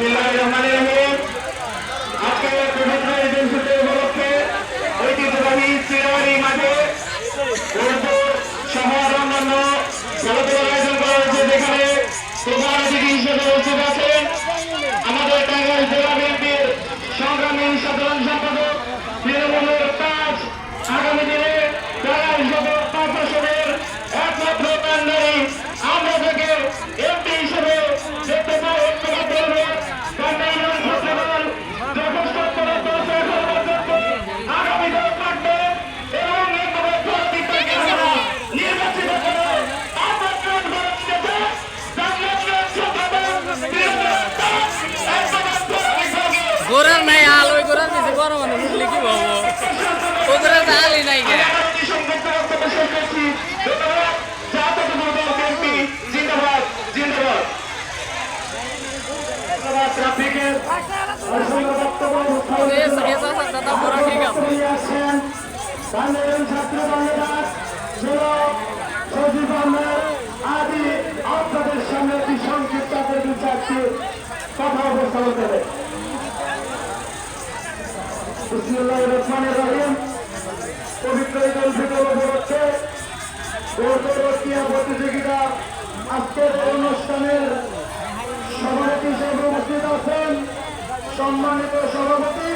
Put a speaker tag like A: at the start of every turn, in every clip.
A: বিসমিল্লাহির রহমানির রহিম। আজকে পবিত্র ঈদ উল ফিতর উপলক্ষে ঐতিহ্যবাহী চিরাবাড়ি মাঠে শহর অন্যান্য খেলাধুলার আয়োজন করা হয়েছে, যেখানে প্রধান অতিথি হিসেবে উপস্থিত আছেন আমাদের টাঙ্গাইল জেলা বিএনপির সংগ্রামী সাধারণ সম্পাদক তৃণমূলের তাজ। আগামী দিনে টাঙ্গাইল সদর 5 আসনের একমাত্র কান্ডারি আমরা থেকে এমপি হিসেবে দেখতে পাই।
B: গোড়ার নাই আল ওই গোড়ার নিচে বড় মানুষ উঠলে কি বলবো, ও গোড়ার তো আলই নাই গে।
A: আপনাদের সামনে একটি সংক্ষিপ্ত কথা উপস্থাপন করে। বিসমিল্লাহির রহমানির রহিম। পবিত্র ঈদ উল ফিতর উপলক্ষে প্রতিযোগিতা আজকের অনুষ্ঠানের সভাপতি হিসেবে উপস্থিত আছেন সম্মানিত সভাপতি।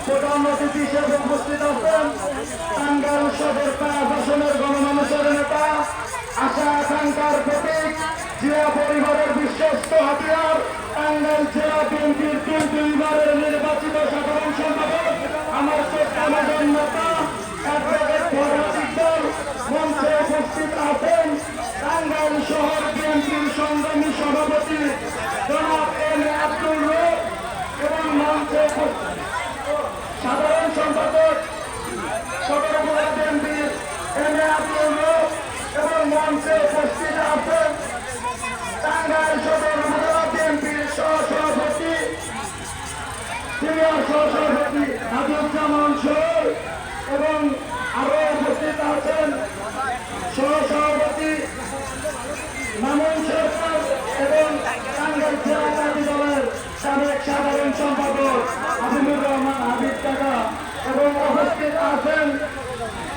A: প্রধান অতিথি হিসেবে উপস্থিত আছেন টাঙ্গাইল সদর 5 আসনের গণমানুষের নেতা, আশা আকাঙ্ক্ষার প্রতীক, জিয়া পরিবারের বিশ্বস্ত হাতিয়ার, টাঙ্গাইল জেলা বিএনপির 3 বিভাগের নির্বাচিত সাধারণ সম্পাদক আমার চট্টগ্রামের নেতা অ্যাডভোকেট ফরহাদ ইকবাল। মঞ্চে উপস্থিত আছেন টাঙ্গাইল শহর বিএনপির সংগ্রামী সভাপতি জনাব এম এ আব্দুল রব এবং মঞ্চে সাধারণ সম্পাদক সদর উপজেলা বিএনপির এম এ আব্দুল রব এবং মঞ্চে উপস্থিত আছেন টাঙ্গাইল সদর উপজেলা বিএনপির সহসভাপতি সিনিয়র সহসভাপতি হাজুজ্জামান সোহেল এবং আরো উপস্থিত আছেন সহসভাপতি মামুন সরকার এবং টাঙ্গাইল জেলা কাজী দলের সাবেক সাধারণ সম্পাদক হাবিবুর রহমান হাবিব কাকা এবং উপস্থিত আছেন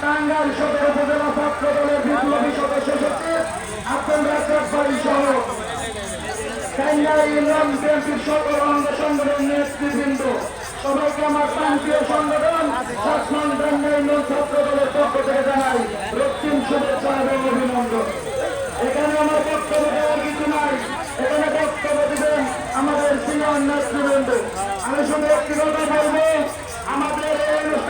A: টাঙ্গাইল সদর উপজেলা ছাত্র দলের বিপ্লবী সদস্য সচিব আব্দুল রাজ্জাক বাড়ি সহ টাঙ্গাইল ইউনিয়ন বিএনপির সকল অঙ্গ সংগঠনের নেতৃবৃন্দ, সবাইকে আমার প্রান্তীয় সংগঠন